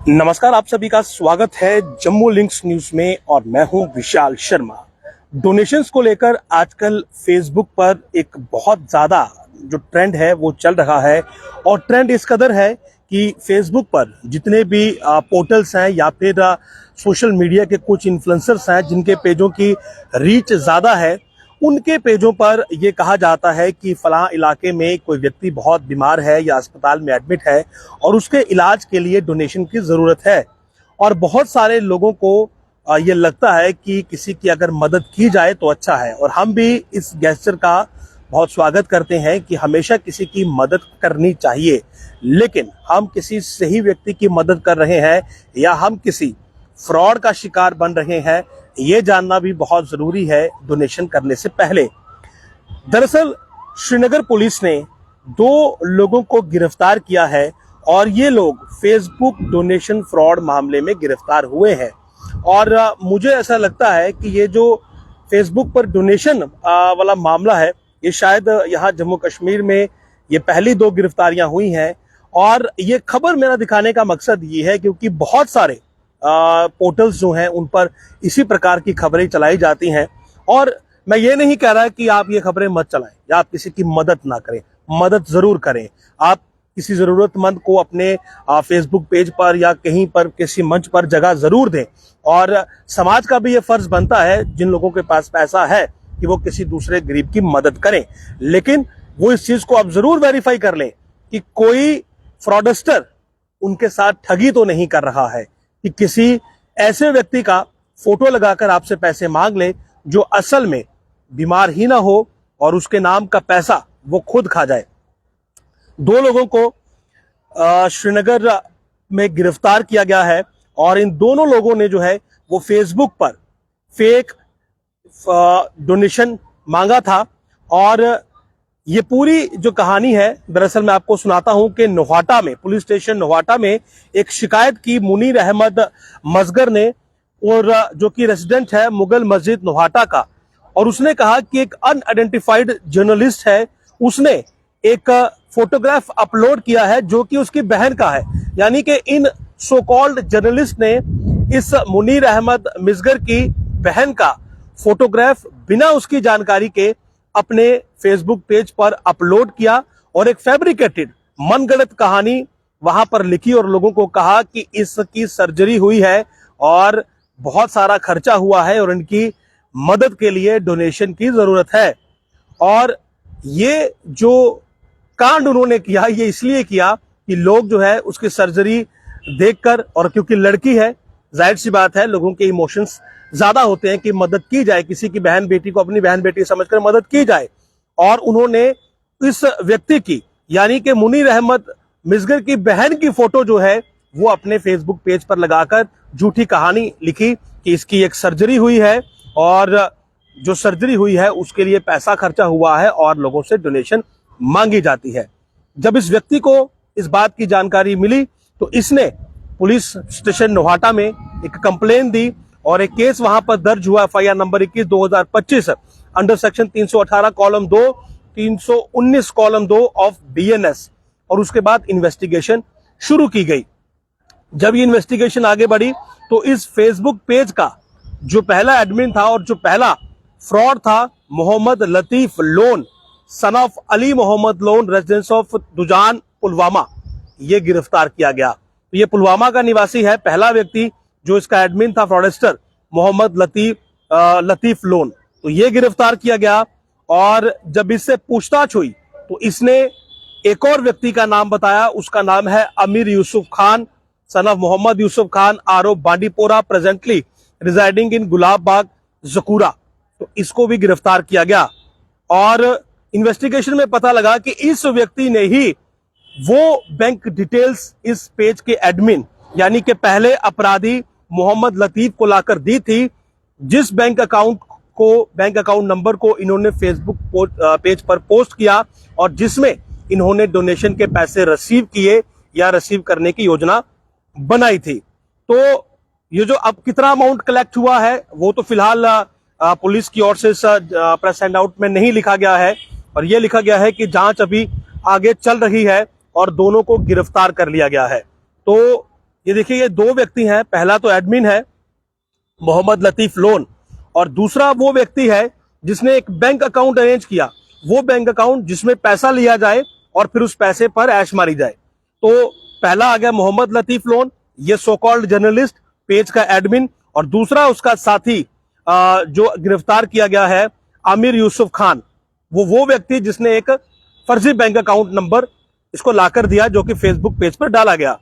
नमस्कार, आप सभी का स्वागत है जम्मू लिंक्स न्यूज में और मैं हूं विशाल शर्मा। डोनेशंस को लेकर आजकल फेसबुक पर एक बहुत ज्यादा जो ट्रेंड है वो चल रहा है और ट्रेंड इस कदर है कि फेसबुक पर जितने भी पोर्टल्स हैं या फिर सोशल मीडिया के कुछ इन्फ्लुएंसर्स हैं जिनके पेजों की रीच ज्यादा है, उनके पेजों पर यह कहा जाता है कि फलां इलाके में कोई व्यक्ति बहुत बीमार है या अस्पताल में एडमिट है और उसके इलाज के लिए डोनेशन की ज़रूरत है। और बहुत सारे लोगों को ये लगता है कि किसी की अगर मदद की जाए तो अच्छा है और हम भी इस गेस्चर का बहुत स्वागत करते हैं कि हमेशा किसी की मदद करनी चाहिए। लेकिन हम किसी सही व्यक्ति की मदद कर रहे हैं या हम किसी फ्रॉड का शिकार बन रहे हैं, ये जानना भी बहुत जरूरी है डोनेशन करने से पहले। दरअसल श्रीनगर पुलिस ने 2 लोगों को गिरफ्तार किया है और ये लोग फेसबुक डोनेशन फ्रॉड मामले में गिरफ्तार हुए हैं। और मुझे ऐसा लगता है कि ये जो फेसबुक पर डोनेशन वाला मामला है, ये शायद यहाँ जम्मू कश्मीर में ये पहली 2 गिरफ्तारियां हुई हैं। और ये खबर मेरा दिखाने का मकसद ये है क्योंकि बहुत सारे पोर्टल्स जो हैं उन पर इसी प्रकार की खबरें चलाई जाती हैं। और मैं ये नहीं कह रहा कि आप ये खबरें मत चलाएं या आप किसी की मदद ना करें, मदद जरूर करें। आप किसी जरूरतमंद को अपने फेसबुक पेज पर या कहीं पर किसी मंच पर जगह जरूर दें। और समाज का भी ये फर्ज बनता है, जिन लोगों के पास पैसा है, कि वो किसी दूसरे गरीब की मदद करें। लेकिन वो इस चीज को आप जरूर वेरीफाई कर लें कि कोई फ्रॉडस्टर उनके साथ ठगी तो नहीं कर रहा है, कि किसी ऐसे व्यक्ति का फोटो लगाकर आपसे पैसे मांग ले जो असल में बीमार ही ना हो और उसके नाम का पैसा वो खुद खा जाए। 2 लोगों को श्रीनगर में गिरफ्तार किया गया है और इन दोनों लोगों ने जो है वो फेसबुक पर फेक डोनेशन मांगा था। और ये पूरी जो कहानी है, दरअसल मैं आपको सुनाता हूं कि नोहाटा में, पुलिस स्टेशन नोहाटा में एक शिकायत की मुनीर अहमद मजगर ने, और जो कि रेसिडेंट है मुगल मस्जिद नोहाटा का। और उसने कहा कि एक अनआइडेंटिफाइड जर्नलिस्ट है, उसने एक फोटोग्राफ अपलोड किया है जो कि उसकी बहन का है। यानी कि इन सो कॉल्ड जर्नलिस्ट ने इस मुनीर अहमद मजगर की बहन का फोटोग्राफ बिना उसकी जानकारी के अपने फेसबुक पेज पर अपलोड किया और एक फैब्रिकेटेड मनगढ़ंत कहानी वहां पर लिखी और लोगों को कहा कि इसकी सर्जरी हुई है और बहुत सारा खर्चा हुआ है और इनकी मदद के लिए डोनेशन की जरूरत है। और ये जो कांड उन्होंने किया, ये इसलिए किया कि लोग जो है उसकी सर्जरी देखकर, और क्योंकि लड़की है, जाहिर सी बात है लोगों के इमोशंस ज्यादा होते हैं कि मदद की जाए, किसी की बहन बेटी को अपनी बहन बेटी समझकर मदद की जाए। और उन्होंने इस व्यक्ति की, यानी कि मुनीर अहमद मजगर की बहन की फोटो जो है वो अपने फेसबुक पेज पर लगाकर झूठी कहानी लिखी कि इसकी एक सर्जरी हुई है और जो सर्जरी हुई है उसके लिए पैसा खर्चा हुआ है और लोगों से डोनेशन मांगी जाती है। जब इस व्यक्ति को इस बात की जानकारी मिली तो इसने पुलिस स्टेशन नोहाटा में एक कंप्लेन दी और एक केस वहां पर दर्ज हुआ, FIR number 21/2025 under section 318 column 2 319 column 2 of BNS। और उसके बाद इन्वेस्टिगेशन शुरू की गई। जब ये इन्वेस्टिगेशन आगे बढ़ी तो इस फेसबुक पेज का जो पहला एडमिन था और जो पहला फ्रॉड था, Mohammad Latif Lone, son of Ali Mohammad Lone, residence of Dujan, Pulwama, ये गिरफ्तार किया गया। तो ये पुलवामा का निवासी है, पहला व्यक्ति जो इसका एडमिन था, फ्रॉडस्टर मोहम्मद लतीफ लोन। तो ये गिरफ्तार किया गया। और जब इससे पूछताछ हुई तो इसने एक और व्यक्ति का नाम बताया, उसका नाम है Amir Yusuf Khan, son of Mohammad Yusuf Khan, RO Bandipora, presently residing in Gulab Bagh, Jakura. तो इसको भी गिरफ्तार किया गया। और इन्वेस्टिगेशन में पता लगा कि इस व्यक्ति ने ही वो बैंक डिटेल्स इस पेज के एडमिन, यानी कि पहले अपराधी मोहम्मद लतीफ को लाकर दी थी, जिस बैंक अकाउंट नंबर को इन्होंने फेसबुक पेज पर पोस्ट किया और जिसमें इन्होंने डोनेशन के पैसे रिसीव किए या रिसीव करने की योजना बनाई थी। तो ये जो अब कितना अमाउंट कलेक्ट हुआ है वो तो फिलहाल पुलिस की ओर से प्रेस हैंड आउट में नहीं लिखा गया है और ये लिखा गया है कि जांच अभी आगे चल रही है और दोनों को गिरफ्तार कर लिया गया है। तो ये देखिए, ये दो व्यक्ति हैं। पहला तो एडमिन है मोहम्मद लतीफ लोन, और दूसरा वो व्यक्ति है जिसने एक बैंक अकाउंट अरेंज किया, वो बैंक अकाउंट जिसमें पैसा लिया जाए और फिर उस पैसे पर ऐश मारी जाए। तो पहला आ गया मोहम्मद लतीफ लोन, ये सो कॉल्ड जर्नलिस्ट, पेज का एडमिन, और दूसरा उसका साथी जो गिरफ्तार किया गया है आमिर यूसुफ खान, वो व्यक्ति जिसने एक फर्जी बैंक अकाउंट नंबर इसको लाकर दिया जो कि फेसबुक पेज पर डाला गया।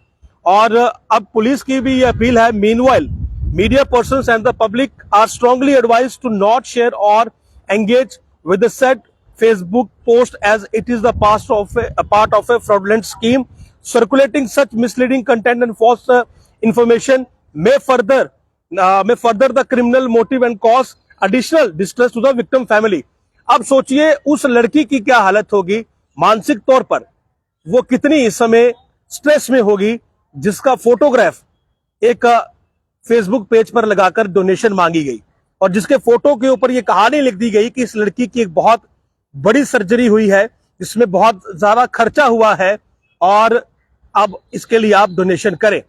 और अब पुलिस की भी ये अपील है, meanwhile media persons and the public are strongly advised to not share or engage with the said Facebook post as it is the part of a fraudulent scheme. Circulating such misleading content and false information may further the criminal motive and cause additional distress to the victim family. अब सोचिए उस लड़की की क्या हालत होगी मानसिक तौर पर, वो कितनी इस समय स्ट्रेस में होगी जिसका फोटोग्राफ एक फेसबुक पेज पर लगाकर डोनेशन मांगी गई, और जिसके फोटो के ऊपर ये कहानी लिख दी गई कि इस लड़की की एक बहुत बड़ी सर्जरी हुई है, इसमें बहुत ज्यादा खर्चा हुआ है और अब इसके लिए आप डोनेशन करें।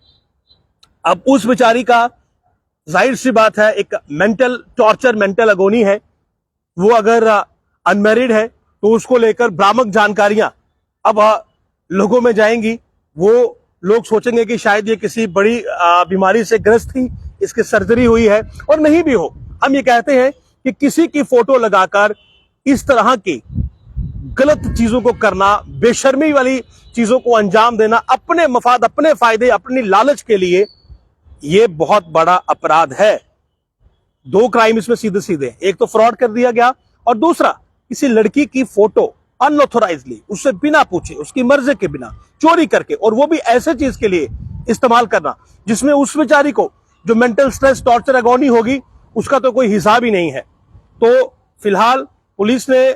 अब उस बेचारी का जाहिर सी बात है एक मेंटल टॉर्चर, मेंटल अगोनी है। वो अगर अनमैरिड है तो उसको लेकर भ्रामक जानकारियां अब लोगों में जाएंगी। वो लोग सोचेंगे कि शायद ये किसी बड़ी बीमारी से ग्रस्त थी, इसकी सर्जरी हुई है, और नहीं भी हो। हम ये कहते हैं कि किसी की फोटो लगाकर इस तरह की गलत चीजों को करना, बेशर्मी वाली चीजों को अंजाम देना अपने मफाद, अपने फायदे, अपनी लालच के लिए, यह बहुत बड़ा अपराध है। दो क्राइम इसमें सीधे सीधे, एक तो फ्रॉड कर दिया गया और दूसरा किसी लड़की की फोटो अनऑथोराइजली, उससे बिना पूछे, उसकी मर्जी के बिना चोरी करके, और वो भी ऐसे चीज के लिए इस्तेमाल करना जिसमें उस बेचारी को जो मेंटल स्ट्रेस, टॉर्चर, एगोनी होगी उसका तो कोई हिसाब ही नहीं है। तो फिलहाल पुलिस ने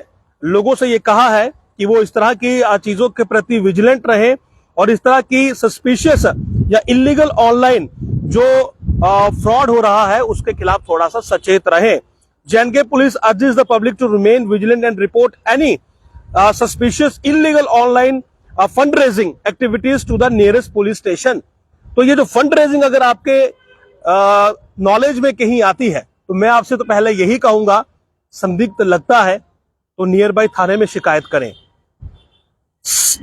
लोगों से यह कहा है कि वो इस तरह की चीजों के प्रति विजिलेंट रहें और इस तरह की सस्पिशियस या इलीगल ऑनलाइन जो फ्रॉड हो रहा है उसके खिलाफ थोड़ा सा सचेत रहें। J&K police urges the public to remain vigilant and report any suspicious illegal online fund raising activities to the nearest police station. तो ये जो फंड रेजिंग अगर आपके नॉलेज में कहीं आती है तो मैं आपसे तो पहले यही कहूंगा, संदिग्ध लगता है तो नियर बाय थाने में शिकायत करें।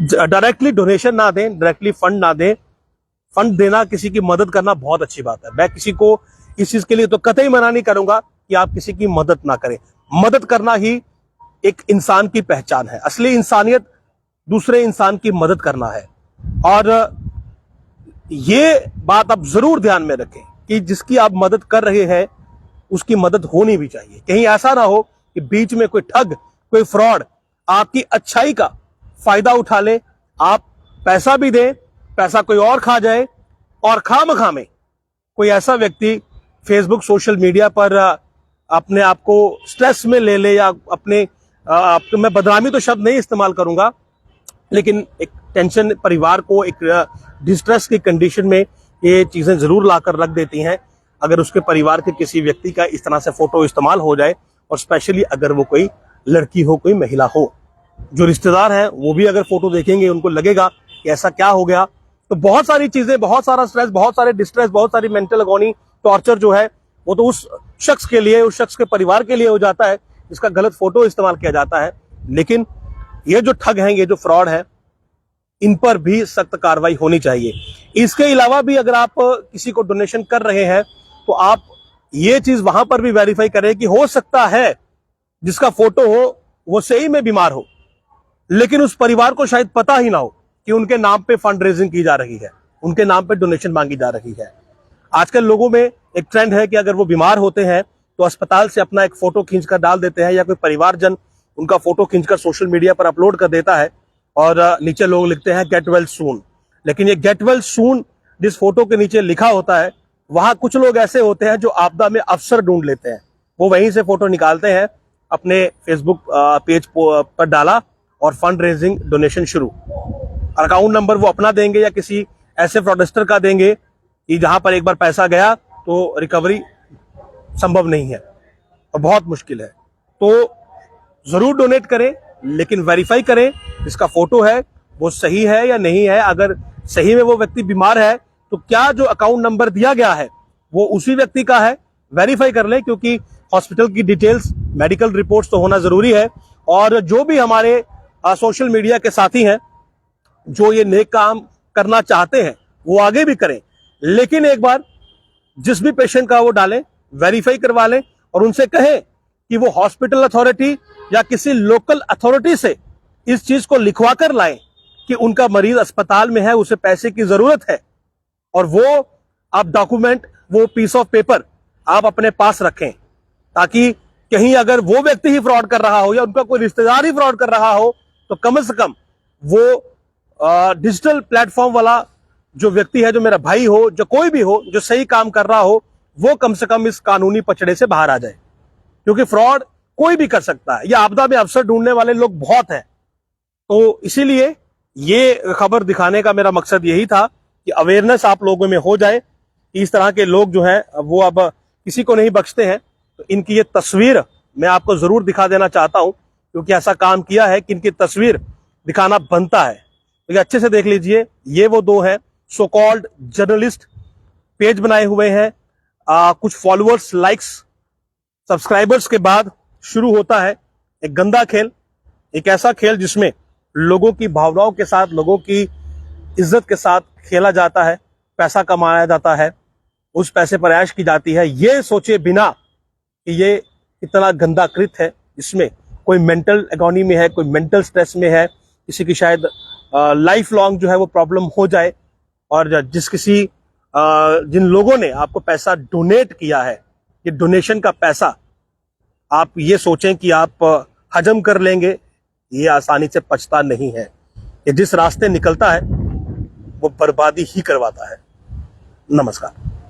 डायरेक्टली डोनेशन ना दें, डायरेक्टली फंड ना दें। फंड देना, किसी की मदद करना बहुत अच्छी बात है। मैं किसी को इस चीज के लिए तो कतई मना नहीं करूंगा कि आप किसी की मदद ना करें। मदद करना ही एक इंसान की पहचान है। असली इंसानियत दूसरे इंसान की मदद करना है। और ये बात आप जरूर ध्यान में रखें कि जिसकी आप मदद कर रहे हैं उसकी मदद होनी भी चाहिए। कहीं ऐसा ना हो कि बीच में कोई ठग, कोई फ्रॉड आपकी अच्छाई का फायदा उठा ले, आप पैसा भी दें, पैसा कोई और खा जाए, और खामखा में कोई ऐसा व्यक्ति फेसबुक, सोशल मीडिया पर अपने आप को स्ट्रेस में ले ले, या अपने मैं बदनामी तो शब्द नहीं इस्तेमाल करूंगा, लेकिन एक टेंशन परिवार को एक डिस्ट्रेस की कंडीशन में ये चीजें जरूर लाकर रख देती हैं अगर उसके परिवार के किसी व्यक्ति का इस तरह से फोटो इस्तेमाल हो जाए, और स्पेशली अगर वो कोई लड़की हो, कोई महिला हो। जो रिश्तेदार हैं वो भी अगर फोटो देखेंगे उनको लगेगा कि ऐसा क्या हो गया। तो बहुत सारी चीजें, बहुत सारा स्ट्रेस, बहुत सारे डिस्ट्रेस, बहुत सारी मेंटल अगोनी, टॉर्चर जो है वो तो उस शख्स के लिए, उस शख्स के परिवार के लिए हो जाता है जिसका गलत फोटो इस्तेमाल किया जाता है। लेकिन ये जो ठग हैं, ये जो फ्रॉड है, इन पर भी सख्त कार्रवाई होनी चाहिए। इसके अलावा भी अगर आप किसी को डोनेशन कर रहे हैं तो आप ये चीज वहां पर भी वेरीफाई करें कि हो सकता है जिसका फोटो हो वो सही में बीमार हो, लेकिन उस परिवार को शायद पता ही ना हो कि उनके नाम पे फंड रेजिंग की जा रही है, उनके नाम पे डोनेशन मांगी जा रही है। आजकल लोगों में एक ट्रेंड है कि अगर वो बीमार होते हैं तो अस्पताल से अपना एक फोटो खींचकर डाल देते हैं, या कोई परिवारजन उनका फोटो खींचकर सोशल मीडिया पर अपलोड कर देता है और नीचे लोग लिखते हैं गेट वेल सून। लेकिन ये गेट वेल सून जिस फोटो के नीचे लिखा होता है, वहां कुछ लोग ऐसे होते हैं जो आपदा में अफसर ढूंढ लेते हैं। वो वहीं से फोटो निकालते हैं, अपने फेसबुक पेज पर डाला और फंड रेजिंग डोनेशन शुरू। अकाउंट नंबर वो अपना देंगे या किसी ऐसे फ्रॉडस्टर का देंगे कि जहां पर एक बार पैसा गया तो रिकवरी संभव नहीं है और बहुत मुश्किल है। तो जरूर डोनेट करें, लेकिन वेरीफाई करें इसका फोटो है वो सही है या नहीं है। अगर सही में वो व्यक्ति बीमार है तो क्या जो अकाउंट नंबर दिया गया है वो उसी व्यक्ति का है, वेरीफाई कर लें, क्योंकि हॉस्पिटल की डिटेल्स, मेडिकल रिपोर्ट्स तो होना जरूरी है। और जो भी हमारे सोशल मीडिया के साथी हैं जो ये नेक काम करना चाहते हैं वो आगे भी करें, लेकिन एक बार जिस भी पेशेंट का वो डालें, वेरीफाई करवा लें और उनसे कहें कि वो हॉस्पिटल अथॉरिटी या किसी लोकल अथॉरिटी से इस चीज को लिखवा कर लाएं कि उनका मरीज अस्पताल में है, उसे पैसे की जरूरत है, और वो आप डॉक्यूमेंट, वो पीस ऑफ पेपर आप अपने पास रखें, ताकि कहीं अगर वो व्यक्ति ही फ्रॉड कर रहा हो या उनका कोई रिश्तेदार ही फ्रॉड कर रहा हो तो कम से कम वो डिजिटल प्लेटफॉर्म वाला जो व्यक्ति है, जो मेरा भाई हो, जो कोई भी हो, जो सही काम कर रहा हो, वो कम से कम इस कानूनी पचड़े से बाहर आ जाए, क्योंकि फ्रॉड कोई भी कर सकता है। या आपदा में अवसर ढूंढने वाले लोग बहुत हैं। तो इसीलिए ये खबर दिखाने का मेरा मकसद यही था कि अवेयरनेस आप लोगों में हो जाए कि इस तरह के लोग जो हैं वो अब किसी को नहीं बख्शते हैं। तो इनकी ये तस्वीर मैं आपको जरूर दिखा देना चाहता हूं, क्योंकि ऐसा काम किया है कि इनकी तस्वीर दिखाना बनता है। तो ये अच्छे से देख लीजिए, ये वो दो हैं सो कॉल्ड जर्नलिस्ट, पेज बनाए हुए हैं, कुछ फॉलोअर्स, लाइक्स, सब्सक्राइबर्स के बाद शुरू होता है एक गंदा खेल, एक ऐसा खेल जिसमें लोगों की भावनाओं के साथ, लोगों की इज्जत के साथ खेला जाता है, पैसा कमाया जाता है, उस पैसे पर ऐश की जाती है, ये सोचे बिना कि ये इतना गंदा कृत है, जिसमें कोई मेंटल एगोनी में है, कोई मेंटल स्ट्रेस में है, किसी की शायद लाइफ लॉन्ग जो है वो प्रॉब्लम हो जाए। और जिन लोगों ने आपको पैसा डोनेट किया है, ये डोनेशन का पैसा आप ये सोचें कि आप हजम कर लेंगे, ये आसानी से पचता नहीं है। ये जिस रास्ते निकलता है वो बर्बादी ही करवाता है। नमस्कार।